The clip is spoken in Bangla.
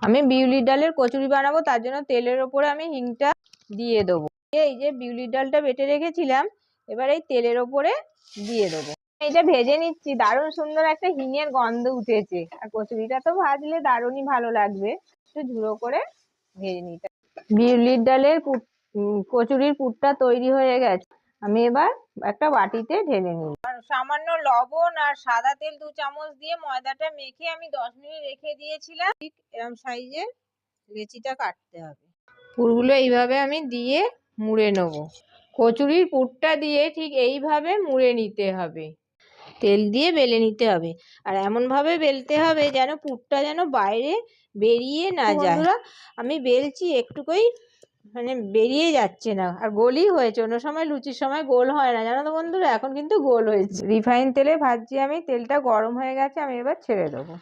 আমি বিউলির ডালের কচুরি বানাবো, তার জন্য তেলের ওপরে আমি হিংটা দিয়ে দেবো। এই যে বিউলির ডালটা বেটে রেখেছিলাম, এবার এই তেলের ওপরে দিয়ে দেবো। এটা ভেজে নিচ্ছি, দারুণ সুন্দর একটা হিঙের গন্ধ উঠেছে। আর কচুরিটা তো ভাজলে দারুণই ভালো লাগবে। একটু ঝুড়ো করে ভেজে নিতে। বিউলির ডালের কচুরির পুরটা তৈরি হয়ে গেছে। আমি এবার একটা বাটিতে ঢেলে নিই। সামান্য লবণ আর সাদা তেল 2 চামচ দিয়ে ময়দাটা মেখে আমি 10 মিনিট রেখে দিয়েছিলাম। ঠিক এরকম সাইজের লেচিটা কাটতে হবে। পুরগুলো এইভাবে আমি দিয়ে মুড়ে নেব। কচুরির পুরটা দিয়ে ঠিক এইভাবে মুড়ে নিতে হবে, তেল দিয়ে বেলে নিতে হবে। আর এমন ভাবে বেলতে হবে যেন পুরটা যেন বাইরে বেরিয়ে না যায়। বন্ধুরা, আমি বেলছি একটুকুই মানে বেরিয়ে যাচ্ছে না, আর গোলই হয়েছে। অন্য সময় লুচির সময় গোল হয় না, জানো তো বন্ধুরা, এখন কিন্তু গোল হয়েছে। রিফাইন তেলে ভাজছি আমি, তেলটা গরম হয়ে গেছে, আমি এবার ছেড়ে দেবো।